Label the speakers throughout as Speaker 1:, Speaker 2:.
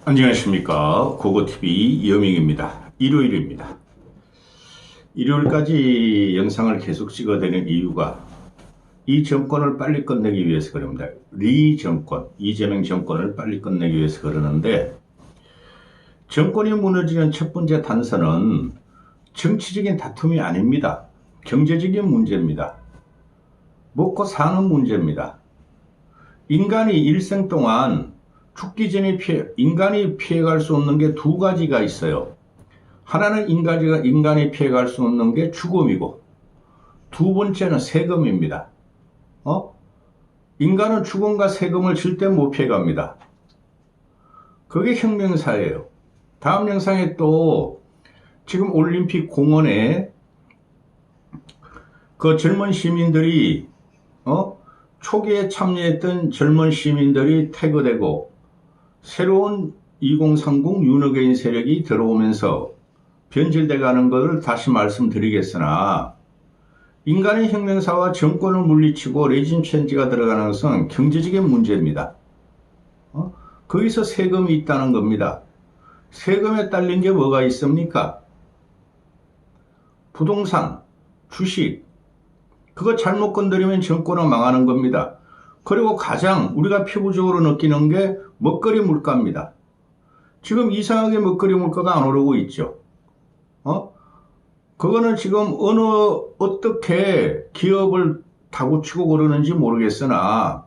Speaker 1: 안녕하십니까. 고고TV 이영익입니다. 일요일입니다. 일요일까지 영상을 계속 찍어대는 이유가 이 정권을 빨리 끝내기 위해서 그럽니다. 리 정권, 이재명 정권을 빨리 끝내기 위해서 그러는데, 정권이 무너지는 첫 번째 단서는 정치적인 다툼이 아닙니다. 경제적인 문제입니다. 먹고 사는 문제입니다. 인간이 일생 동안 죽기 전에 인간이 피해갈 수 없는 게 두 가지가 있어요. 하나는 인간이 피해갈 수 없는 게 죽음이고, 두 번째는 세금입니다. 인간은 죽음과 세금을 절대 못 피해갑니다. 그게 혁명사예요. 다음 영상에 또 지금 올림픽 공원에 그 젊은 시민들이 초기에 참여했던 젊은 시민들이 태거되고 새로운 2030 윤호개인 세력이 들어오면서 변질돼 가는 것을 다시 말씀드리겠으나, 인간의 혁명사와 정권을 물리치고 레짐 체인지가 들어가는 것은 경제적인 문제입니다. 거기서 세금이 있다는 겁니다. 세금에 딸린 게 뭐가 있습니까? 부동산, 주식, 그거 잘못 건드리면 정권은 망하는 겁니다. 그리고 가장 우리가 피부적으로 느끼는 게 먹거리 물가입니다. 지금 이상하게 먹거리 물가가 안 오르고 있죠. 그거는 지금 어떻게 기업을 다구치고 그러는지 모르겠으나,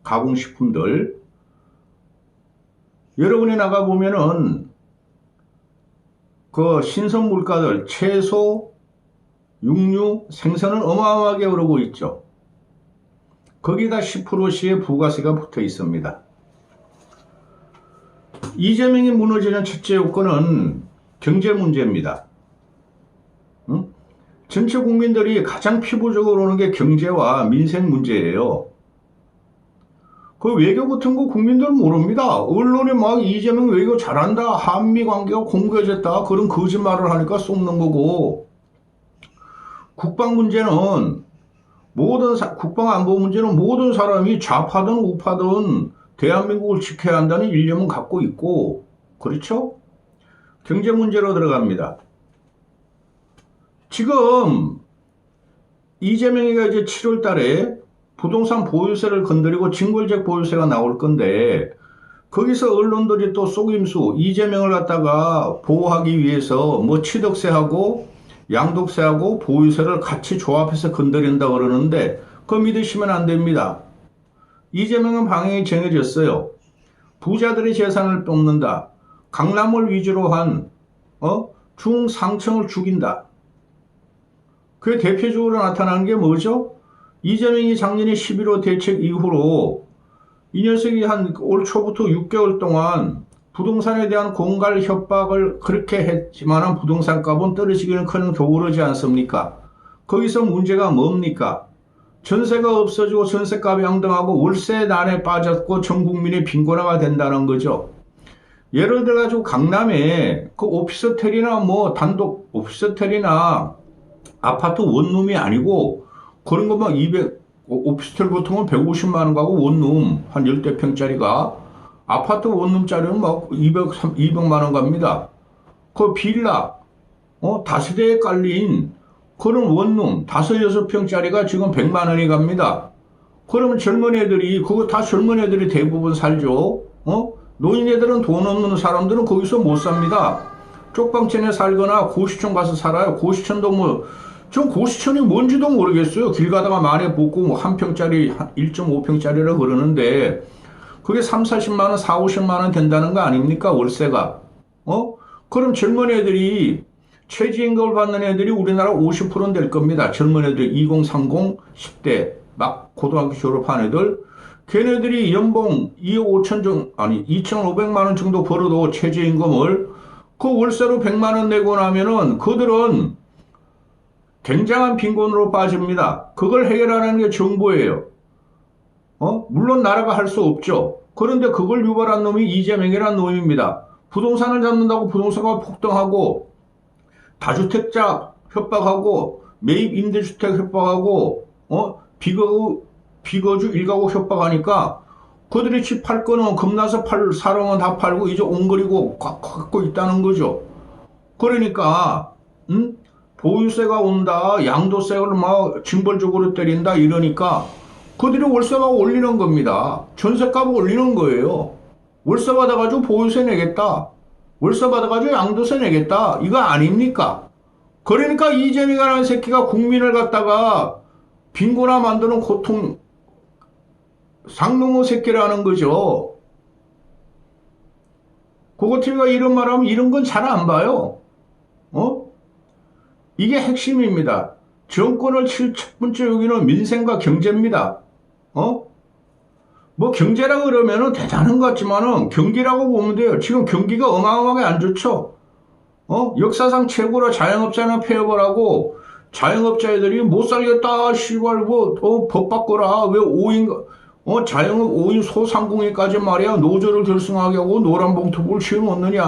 Speaker 1: 가공식품들, 여러분이 나가보면은 그 신선 물가들, 채소, 육류, 생선은 어마어마하게 오르고 있죠. 거기다 10%씩의 부가세가 붙어 있습니다. 이재명이 무너지는 첫째 요건은 경제 문제입니다. 전체 국민들이 가장 피부적으로 오는 게 경제와 민생 문제예요. 그 외교 같은 거 국민들은 모릅니다. 언론이 막 이재명 외교 잘한다, 한미 관계가 공개해졌다, 그런 거짓말을 하니까 쏟는 거고, 국방 문제는 국방 안보 문제는 모든 사람이 좌파든 우파든 대한민국을 지켜야 한다는 일념은 갖고 있고, 그렇죠? 경제 문제로 들어갑니다. 지금 이재명이가 이제 7월 달에 부동산 보유세를 건드리고 징벌적 보유세가 나올 건데, 거기서 언론들이 또 속임수, 이재명을 갖다가 보호하기 위해서 뭐 취득세하고 양도세하고 보유세를 같이 조합해서 건드린다 그러는데, 그거 믿으시면 안 됩니다. 이재명은 방향이 정해졌어요. 부자들의 재산을 뺏는다. 강남을 위주로 한 중상층을 죽인다. 그게 대표적으로 나타나는 게 뭐죠? 이재명이 작년에 11호 대책 이후로 이 녀석이 한 올 초부터 6개월 동안 부동산에 대한 공갈 협박을 그렇게 했지만 부동산 값은 떨어지기는커녕 더 오르지 않습니까? 거기서 문제가 뭡니까? 전세가 없어지고 전세값이 양등하고 월세 난에 빠졌고 전 국민이 빈곤화가 된다는 거죠. 예를 들어 가지고 강남에 그 오피스텔이나 뭐 단독 오피스텔이나 아파트 원룸이 아니고 그런 것만 오피스텔 보통은 150만 원 가고 원룸 한 10대 평짜리가, 아파트 원룸짜리는 막 200만 원 갑니다. 그 빌라, 다세대에 깔린 그런 원룸 5, 6평짜리가 지금 100만 원이 갑니다. 그러면 젊은 애들이, 그거 다 젊은 애들이 대부분 살죠. 노인 애들은 돈 없는 사람들은 거기서 못 삽니다. 쪽방촌에 살거나 고시촌 가서 살아요. 고시촌도 뭐, 전 고시촌이 뭔지도 모르겠어요. 길 가다가 만에 보고 뭐 한 평짜리, 1.5평짜리라 그러는데, 그게 3, 40만 원, 4, 50만 원 된다는 거 아닙니까? 월세가. 그럼 젊은 애들이, 최저임금을 받는 애들이 우리나라 50%는 될 겁니다. 젊은 애들 2030, 10대, 막 고등학교 졸업한 애들. 걔네들이 연봉 2억 5천 정도, 아니 2,500만 원 정도 벌어도 최저임금을 그 월세로 100만 원 내고 나면은 그들은 굉장한 빈곤으로 빠집니다. 그걸 해결하는 게 정부예요. 물론 나라가 할 수 없죠. 그런데 그걸 유발한 놈이 이재명이라는 놈입니다. 부동산을 잡는다고 부동산가 폭등하고, 다주택자 협박하고, 매입 임대주택 협박하고, 비거주 일가구 협박하니까 그들이 집 팔 거는 겁나서 사람은 다 팔고 이제 옹거리고 갖고 있다는 거죠. 그러니까 보유세가 온다, 양도세를 막 징벌적으로 때린다 이러니까 그들이 월세가 올리는 겁니다. 전세값 올리는 거예요. 월세 받아가지고 보유세 내겠다. 월세 받아가지고 양도세 내겠다. 이거 아닙니까? 그러니까 이재명이라는 새끼가 국민을 갖다가 빈곤화 만드는 고통 상놈의 새끼라는 거죠. 고고TV가 이런 말하면 이런 건 잘 안 봐요. 이게 핵심입니다. 정권을 칠 첫 번째 여기는 민생과 경제입니다. 뭐 경제라 그러면은 대단한 것 같지만은 경기라고 보면 돼요. 지금 경기가 어마어마하게 안 좋죠. 역사상 최고로 자영업자나 폐업을 하고 자영업자들이 못 살겠다 씨발 법 바꿔라 왜 5인 자영업 5인 소상공인까지 말이야 노조를 결성하게 하고 노란봉투를 씌워놓느냐.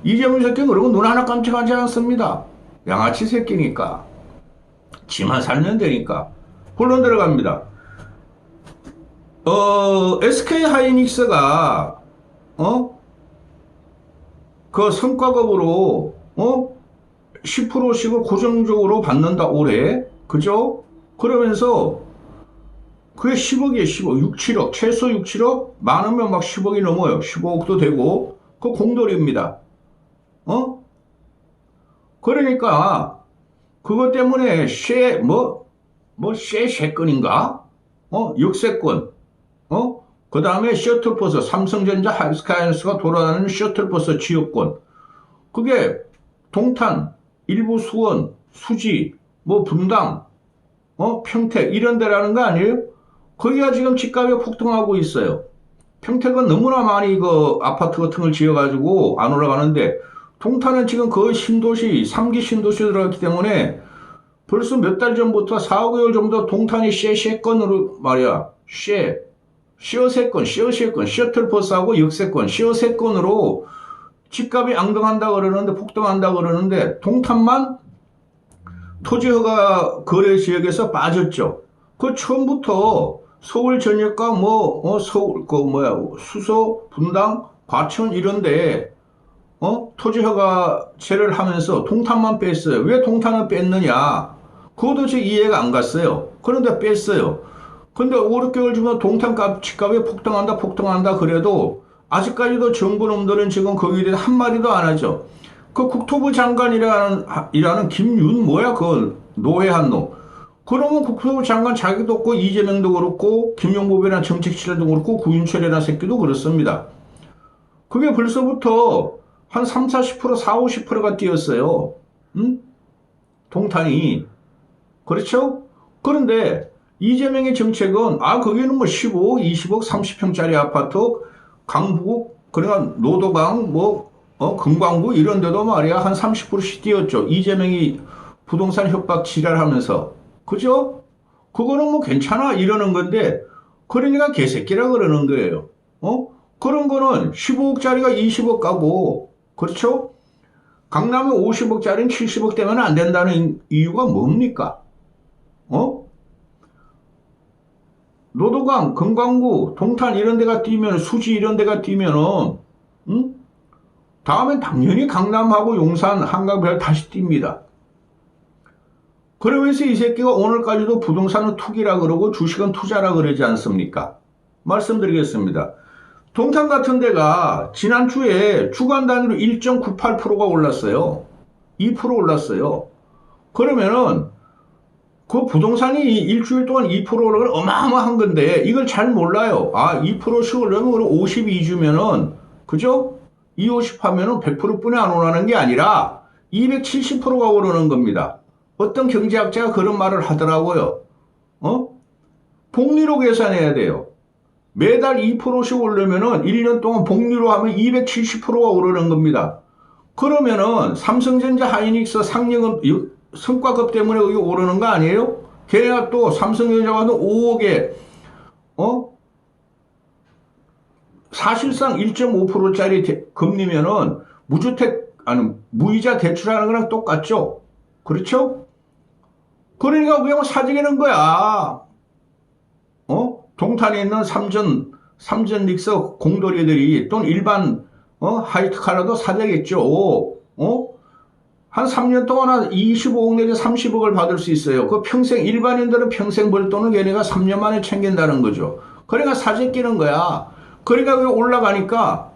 Speaker 1: 이재명 새끼는 그러고 눈 하나 깜짝하지 않습니다. 양아치 새끼니까 지만 살면 되니까. 본론 들어갑니다. SK 하이닉스가 그 성과급으로 10%씩을 고정적으로 받는다 올해. 그죠? 그러면서 그게 10억이에요. 10억, 6, 7억. 최소 6, 7억? 많으면 막 10억이 넘어요. 15억도 되고. 그 공돌입니다. 그러니까 그것 때문에 쉐건인가? 역세권. 그 다음에 셔틀버스, 삼성전자 스카이언스가 돌아다니는 셔틀버스 지역권. 그게 동탄, 일부 수원, 수지, 분당, 평택 이런 데라는 거 아니에요? 거기가 지금 집값이 폭등하고 있어요. 평택은 너무나 많이 그 아파트 같은 걸 지어가지고 안 올라가는데 동탄은 지금 거의 신도시, 3기 신도시 들어갔기 때문에 벌써 몇 달 전부터 4, 5개월 정도 동탄이 쉐건으로 말이야. 시어세권, 셔틀버스하고 역세권, 시어세권으로 집값이 앙등한다 그러는데, 폭등한다 그러는데, 동탄만 토지허가 거래 지역에서 빠졌죠. 그 처음부터 서울 전역과 서울, 수서, 분당, 과천 이런데, 토지허가제를 하면서 동탄만 뺐어요. 왜 동탄을 뺐느냐? 그것도 제 이해가 안 갔어요. 그런데 뺐어요. 근데 5, 6개월 주면 동탄 집값이 폭등한다 그래도 아직까지도 정부놈들은 지금 거기에 대해서 한마디도 안 하죠. 그 국토부 장관이라는 김윤 그 노회한 놈. 그러면 국토부 장관 자기도 없고 이재명도 그렇고 김용범이라는 정책실도 그렇고 구윤철이라는 새끼도 그렇습니다. 그게 벌써부터 한 3, 40%, 4, 50%가 뛰었어요. 동탄이. 그렇죠? 그런데 이재명의 정책은 거기는 15억, 20억, 30평짜리 아파트, 강북, 그러니까 노도강, 금광구 이런 데도 말이야 한 30%씩 뛰었죠. 이재명이 부동산 협박 지랄하면서. 그죠? 그거는 괜찮아 이러는 건데 그러니까 개새끼라 그러는 거예요. 그런 거는 15억짜리가 20억 가고 그렇죠? 강남에 50억짜리는 70억 되면 안 된다는 이유가 뭡니까? 노도강, 금광구, 동탄 이런 데가 뛰면, 수지 이런 데가 뛰면은, 다음엔 당연히 강남하고 용산, 한강별 다시 뜁니다. 그러면서 이 새끼가 오늘까지도 부동산은 투기라 그러고 주식은 투자라 그러지 않습니까? 말씀드리겠습니다. 동탄 같은 데가 지난주에 주간 단위로 1.98%가 올랐어요. 2% 올랐어요. 그러면은 그 부동산이 일주일 동안 2%를 어마어마한 건데 이걸 잘 몰라요. 2%씩 오르면 52주면은 그죠? 250 하면은 100%뿐이 안 오르는 게 아니라 270%가 오르는 겁니다. 어떤 경제학자가 그런 말을 하더라고요. 복리로 계산해야 돼요. 매달 2%씩 오르면은 1년 동안 복리로 하면 270%가 오르는 겁니다. 그러면은 삼성전자 하이닉스 상여금 성과급 때문에 여기 오르는 거 아니에요? 걔가 또 삼성전자가 5억에 사실상 1.5%짜리 금리면은 무이자 대출하는 거랑 똑같죠? 그렇죠? 그러니까 그냥 사재기는 거야. 동탄에 있는 삼전 삼전 닉서 공돌이들이 또는 일반 하이트 칼라도 사되겠죠. 한 3년 동안 한 25억 내지 30억을 받을 수 있어요. 그 평생 일반인들은 평생 벌 돈을 걔네가 3년 만에 챙긴다는 거죠. 그러니까 사재 끼는 거야. 그러니까 왜 올라가니까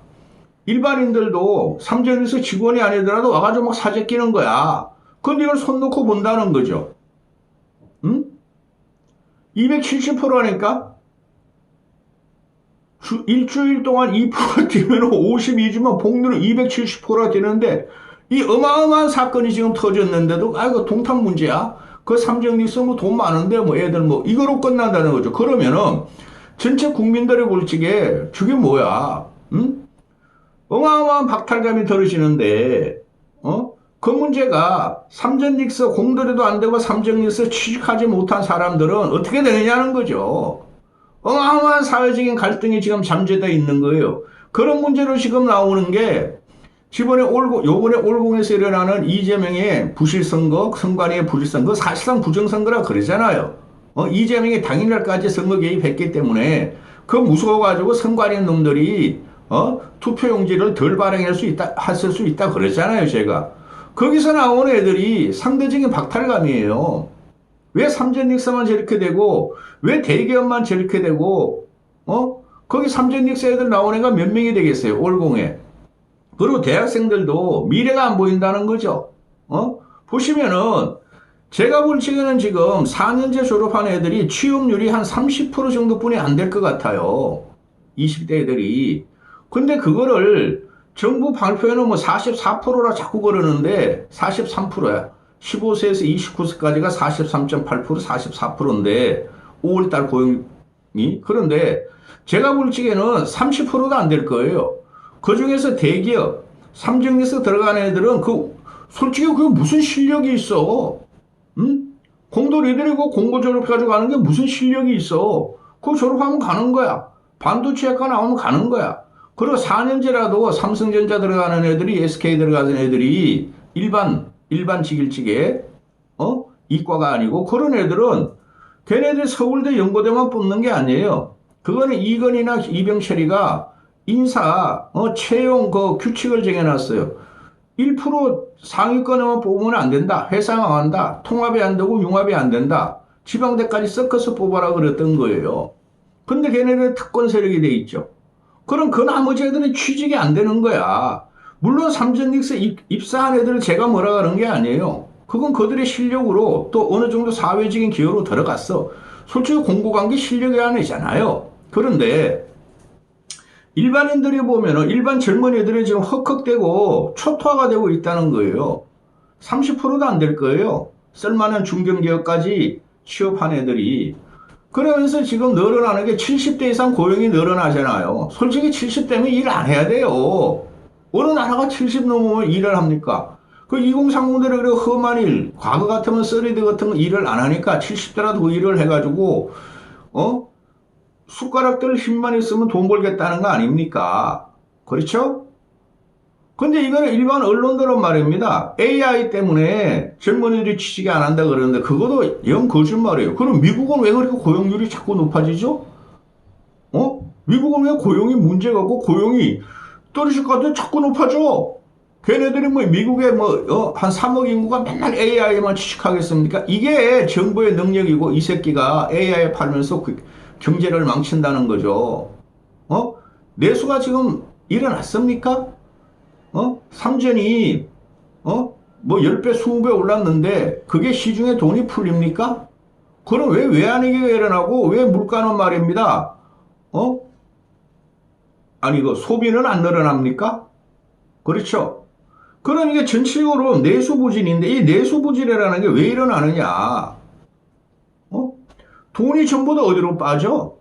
Speaker 1: 일반인들도 삼전에서 직원이 아니더라도 와가지고 막 사재 끼는 거야. 근데 이걸 손 놓고 본다는 거죠. 응? 270%라니까? 일주일 동안 2%가 뛰면 52주면 복리로 270%가 되는데 이 어마어마한 사건이 지금 터졌는데도 아이고 동탄 문제야. 그 삼정리서 뭐 돈 많은데 뭐 애들 뭐 이거로 끝난다는 거죠. 그러면은 전체 국민들이 볼 적에 저게 뭐야? 응? 어마어마한 박탈감이 떨어지는데 그 문제가 삼전릭서 공들여도 안 되고 삼전릭서 취직하지 못한 사람들은 어떻게 되느냐는 거죠. 어마어마한 사회적인 갈등이 지금 잠재되어 있는 거예요. 그런 문제로 지금 나오는 게 요번에 올공에서 일어나는 이재명의 부실선거, 선관위의 부실선거, 사실상 부정선거라 그러잖아요. 이재명이 당일날까지 선거 개입했기 때문에 그 무서워가지고 선관위 놈들이 투표용지를 덜 발행할 수 있다, 했을 수 있다 그랬잖아요, 제가. 거기서 나오는 애들이 상대적인 박탈감이에요. 왜 삼전릭서만 저렇게 되고, 왜 대기업만 저렇게 되고, 거기 삼전릭서 애들 나오는 애가 몇 명이 되겠어요, 올공에. 그리고 대학생들도 미래가 안 보인다는 거죠. 보시면은, 제가 볼 적에는 지금 4년제 졸업한 애들이 취업률이 한 30% 정도뿐이 안 될 것 같아요. 20대 애들이. 근데 그거를 정부 발표에는 뭐 44%라 자꾸 그러는데 43%야. 15세에서 29세까지가 43.8%, 44%인데 5월달 고용이. 그런데 제가 볼 적에는 30%도 안 될 거예요. 그중에서 대기업, 삼정리에서 들어가는 애들은 솔직히 그게 무슨 실력이 있어? 응? 공돌이들이고 공고 졸업해가지고 가는 게 무슨 실력이 있어? 그거 졸업하면 가는 거야. 반도체학과 나오면 가는 거야. 그리고 4년제라도 삼성전자 들어가는 애들이, SK 들어가는 애들이 일반 직일직에, 이과가 아니고 그런 애들은 걔네들 서울대 연고대만 뽑는 게 아니에요. 그거는 이건희나 이병철이가 인사, 채용 그 규칙을 정해놨어요. 1% 상위권에만 뽑으면 안 된다. 회사 망한다. 통합이 안 되고 융합이 안 된다. 지방대까지 섞어서 뽑아라 그랬던 거예요. 근데 걔네들 특권 세력이 돼 있죠. 그럼 그 나머지 애들은 취직이 안 되는 거야. 물론 삼전릭서 입사한 애들을 제가 뭐라 그런 게 아니에요. 그건 그들의 실력으로 또 어느 정도 사회적인 기여로 들어갔어. 솔직히 공고관계 실력이 아니잖아요. 그런데 일반인들이 보면은 일반 젊은이들이 지금 헉헉대고 초토화가 되고 있다는 거예요. 30%도 안 될 거예요. 쓸만한 중견기업까지 취업한 애들이. 그러면서 지금 늘어나는 게 70대 이상 고용이 늘어나잖아요. 솔직히 70대면 일 안 해야 돼요. 어느 나라가 70 넘으면 일을 합니까? 그 2030대를 그래 험한 일, 과거 같으면 쓰리드 같은 거 일을 안 하니까 70대라도 그 일을 해가지고, 숟가락들 힘만 있으면 돈 벌겠다는 거 아닙니까? 그렇죠? 근데 이거는 일반 언론들은 말입니다. AI 때문에 젊은이들이 취직이 안 한다 그러는데 그것도 영 거짓말이에요. 그럼 미국은 왜 그렇게 고용률이 자꾸 높아지죠? 미국은 왜 고용이 문제가 없고 고용이 떨어질 것 같아도 자꾸 높아져? 걔네들이 뭐 미국에 한 3억 인구가 맨날 AI에만 취직하겠습니까? 이게 정부의 능력이고 이 새끼가 AI 팔면서 경제를 망친다는 거죠. 내수가 지금 일어났습니까? 삼전이, 뭐 10배, 20배 올랐는데 그게 시중에 돈이 풀립니까? 그럼 왜 외환위기가 일어나고 왜 물가는 말입니다. 아니, 소비는 안 늘어납니까? 그렇죠? 그럼 이게 전체적으로 내수부진인데 이 내수부진이라는 게 왜 일어나느냐? 돈이 전부 다 어디로 빠져?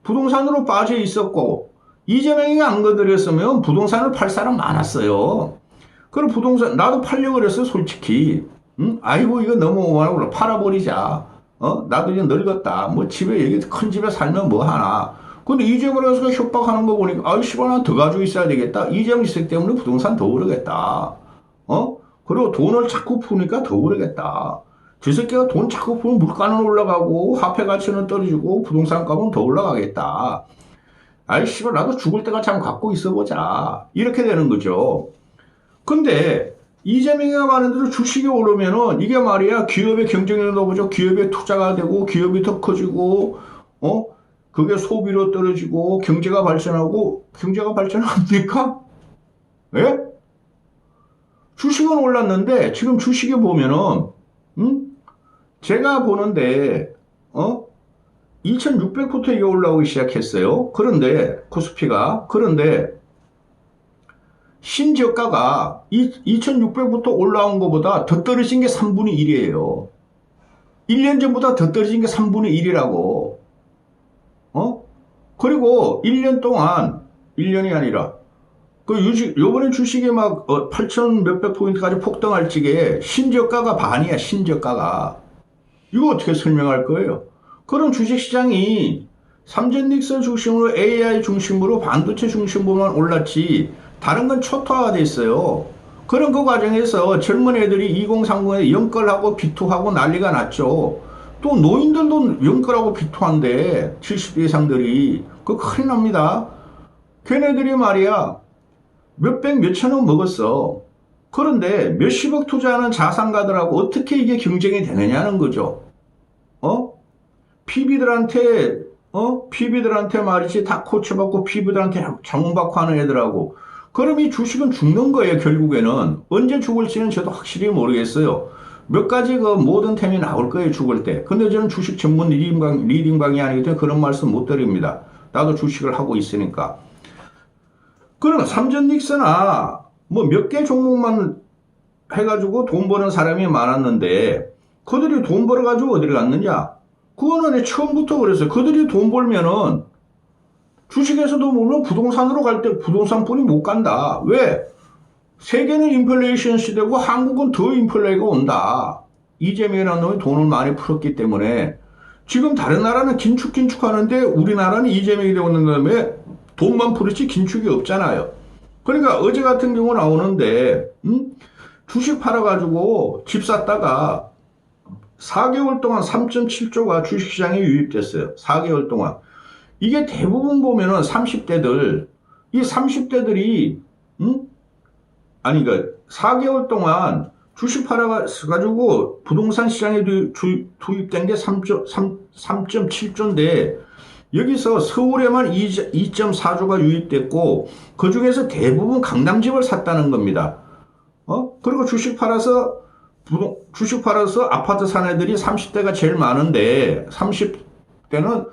Speaker 1: 부동산으로 빠져 있었고, 이재명이 안 건드렸으면 부동산을 팔 사람 많았어요. 그럼 부동산, 나도 팔려고 그랬어, 솔직히. 응? 아이고, 이거 너무 오만하구나. 팔아버리자. 나도 이제 늙었다. 뭐 집에, 여기 큰 집에 살면 뭐 하나. 근데 이재명에서 협박하는 거 보니까, 아이, 씨발, 난 더 가지고 있어야 되겠다. 이재명 있기 때문에 부동산 더 오르겠다. 그리고 돈을 자꾸 푸니까 더 오르겠다. 저 새끼가 돈 자꾸 풀면 물가는 올라가고 화폐 가치는 떨어지고 부동산 값은 더 올라가겠다. 아이 씨발 나도 죽을 때까지 한번 갖고 있어보자. 이렇게 되는 거죠. 근데 이재명이가 말한 대로 주식이 오르면은 이게 말이야 기업의 경쟁력이 높아져 기업의 투자가 되고 기업이 더 커지고 그게 소비로 떨어지고 경제가 발전하고 경제가 발전합니까? 예? 주식은 올랐는데 지금 주식에 보면은 제가 보는데 2600부터 이게 올라오기 시작했어요. 그런데 코스피가 그런데 신저가가 2600부터 올라온 것보다 더 떨어진 게 3분의 1이에요. 1년 전보다 더 떨어진 게 3분의 1이라고. 그리고 1년 동안 1년이 아니라 요번에 주식이 막 8천 몇백 포인트까지 폭등할 적에 신저가가 반이야. 신저가가. 이거 어떻게 설명할 거예요? 그럼 주식시장이 삼전닉스 중심으로 AI 중심으로 반도체 중심으로만 올랐지 다른 건 초토화가 됐어요. 그런 그 과정에서 젊은 애들이 2030에 연끌하고 비투하고 난리가 났죠. 또 노인들도 연끌하고 비투한데 70대 이상들이 그거 큰일 납니다. 걔네들이 말이야 몇백 몇천원 먹었어. 그런데 몇십억 투자하는 자산가들하고 어떻게 이게 경쟁이 되느냐는 거죠. 피비들한테 말이지 다 코치받고 피비들한테 자문받고 하는 애들하고 그럼 이 주식은 죽는 거예요. 결국에는 언제 죽을지는 저도 확실히 모르겠어요. 몇 가지 그 모든 템이 나올 거예요. 죽을 때. 근데 저는 주식 전문 리딩방이 아니기 때문에 그런 말씀 못 드립니다. 나도 주식을 하고 있으니까. 그러나 삼전닉스나 뭐 몇 개 종목만 해가지고 돈 버는 사람이 많았는데 그들이 돈 벌어가지고 어디를 갔느냐? 그거는 처음부터 그랬어요. 그들이 돈 벌면은 주식에서도 물론 부동산으로 갈 때 부동산뿐이 못 간다. 왜? 세계는 인플레이션 시대고 한국은 더 인플레이가 온다. 이재명이라는 놈이 돈을 많이 풀었기 때문에 지금 다른 나라는 긴축하는데 우리나라는 이재명이 되고 있는 다음에 돈만 풀었지 긴축이 없잖아요. 그러니까 어제 같은 경우 나오는데 주식 팔아가지고 집 샀다가 4개월 동안 3.7조가 주식시장에 유입됐어요. 4개월 동안. 이게 대부분 보면은 30대들, 이 30대들이, 그러니까 4개월 동안 주식 팔아가지고 부동산 시장에 투입된 게 3.7조인데, 여기서 서울에만 2.4조가 유입됐고, 그 중에서 대부분 강남집을 샀다는 겁니다. 그리고 주식 팔아서 아파트 산 애들이 30대가 제일 많은데 30대는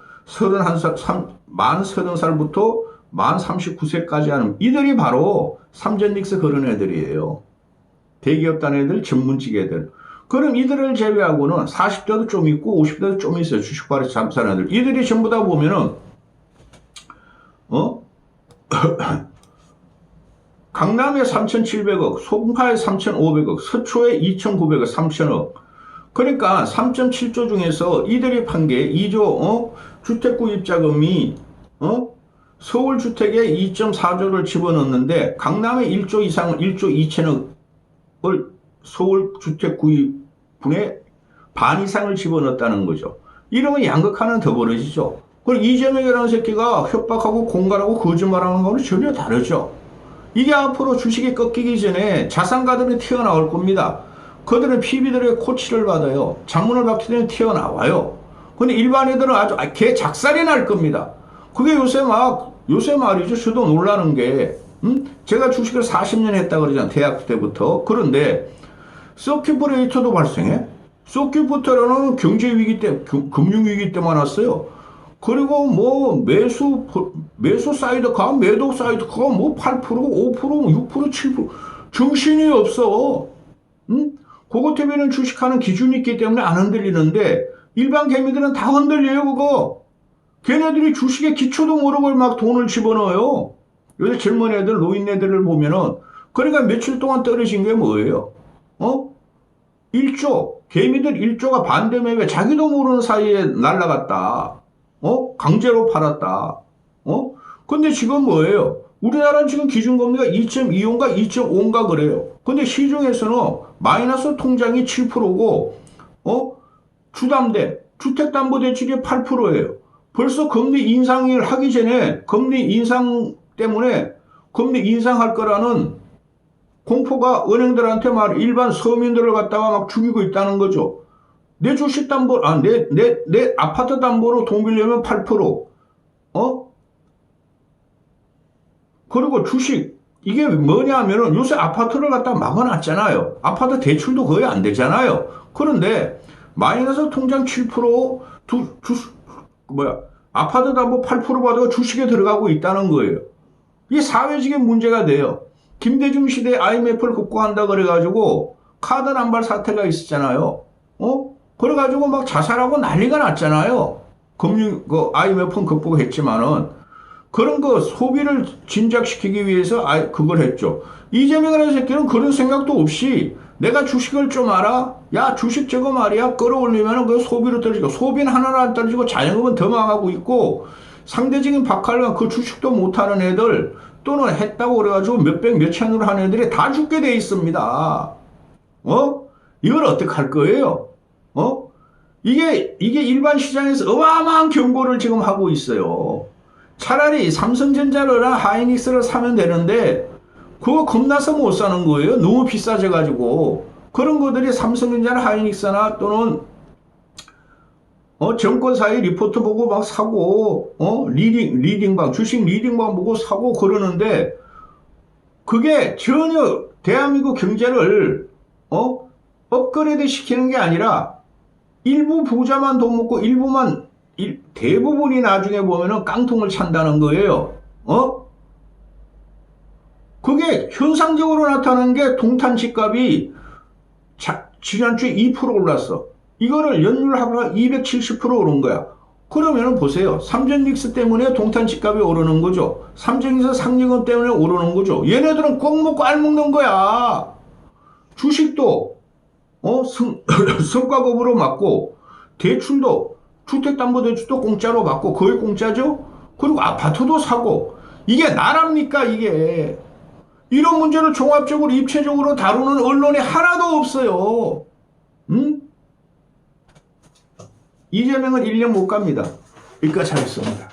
Speaker 1: 만 30살부터 만 39세까지 하는 이들이 바로 삼전닉스 그런 애들이에요. 대기업 단 애들, 전문직 애들. 그럼 이들을 제외하고는 40대도 좀 있고 50대도 좀 있어요. 주식 팔아서 잠사는 애들. 이들이 전부 다 보면은 강남에 3,700억, 송파에 3,500억, 서초에 2,900억, 3,000억. 그러니까 3.7조 중에서 이들이 판 게 2조 주택구입자금이 서울 주택에 2.4조를 집어넣는데 강남에 1조 이상을 1조 2천억을 서울 주택구입분에 반 이상을 집어넣었다는 거죠. 이러면 양극화는 더 벌어지죠. 그리고 이재명이라는 새끼가 협박하고 공갈하고 거짓말하는 거는 전혀 다르죠. 이게 앞으로 주식이 꺾이기 전에 자산가들이 튀어나올 겁니다. 그들은 PB들의 코치를 받아요. 장문을 받기 때문에 튀어나와요. 근데 일반 애들은 아주 개 작살이 날 겁니다. 그게 요새 말이죠. 저도 놀라는 게, 제가 주식을 40년 했다 그러잖아요. 대학 때부터. 그런데, 서킷 브레이커도 발생해? 서킷 브레이커는 경제위기 때, 금융위기 때만 왔어요. 그리고 뭐 매수 사이드가 매도 사이드가 뭐 8%, 5%, 6%, 7% 정신이 없어. 그것 때문에 주식하는 기준이 있기 때문에 안 흔들리는데 일반 개미들은 다 흔들려요 그거. 걔네들이 주식의 기초도 모르고 막 돈을 집어넣어요. 요새 젊은 애들 노인 애들을 보면은 그러니까 며칠 동안 떨어진 게 뭐예요? 1조 개미들 1조가 반대 매매 자기도 모르는 사이에 날라갔다. 강제로 팔았다. 근데 지금 뭐예요? 우리나라는 지금 기준금리가 2.25인가 2.5인가 그래요. 근데 시중에서는 마이너스 통장이 7%고, 주담대, 주택담보대출이 8%예요. 벌써 금리 인상을 하기 전에 금리 인상 때문에 금리 인상할 거라는 공포가 은행들한테 막 일반 서민들을 갖다가 막 죽이고 있다는 거죠. 내 주식 담보, 내 아파트 담보로 돈 빌려면 8%. 그리고 주식, 이게 뭐냐면은 요새 아파트를 갖다 막아놨잖아요. 아파트 대출도 거의 안 되잖아요. 그런데 마이너스 통장 7%, 아파트 담보 8% 받아가 주식에 들어가고 있다는 거예요. 이게 사회적인 문제가 돼요. 김대중 시대에 IMF를 극복한다 그래가지고 카드 남발 사태가 있었잖아요. 그래가지고 막 자살하고 난리가 났잖아요. IMF는 극복했지만은 그런 거 소비를 진작시키기 위해서 그걸 했죠. 이재명이라는 새끼는 그런 생각도 없이 내가 주식을 좀 알아? 야, 주식 저거 말이야. 끌어올리면 그 소비로 떨어지고 소비는 하나도 안 떨어지고 자영업은 더 망하고 있고 상대적인 박탈감 그 주식도 못하는 애들 또는 했다고 그래가지고 몇백 몇천으로 하는 애들이 다 죽게 돼 있습니다. 이걸 어떻게 할 거예요? 이게 일반 시장에서 어마어마한 경고를 지금 하고 있어요. 차라리 삼성전자나 하이닉스를 사면 되는데 그거 겁나서 못 사는 거예요. 너무 비싸져가지고. 그런 것들이 삼성전자나 하이닉스나 또는 정권사의 리포트 보고 막 사고 리딩방 주식 리딩방 보고 사고 그러는데 그게 전혀 대한민국 경제를 업그레이드 시키는 게 아니라 일부 부자만 돈 먹고 대부분이 나중에 보면은 깡통을 찬다는 거예요. 그게 현상적으로 나타나는 게 동탄 집값이 지난주에 2% 올랐어. 이거를 연율 합하면 270% 오른 거야. 그러면은 보세요. 삼성닉스 때문에 동탄 집값이 오르는 거죠. 삼성에서 상징업 때문에 오르는 거죠. 얘네들은 꼭 먹고 알 먹는 거야. 주식도 성과급으로 맞고 대출도 주택담보대출도 공짜로 받고 거의 공짜죠. 그리고 아파트도 사고 이게 나랍니까 이게. 이런 문제를 종합적으로 입체적으로 다루는 언론이 하나도 없어요. 이재명은 1년 못 갑니다. 여기까지 하겠습니다.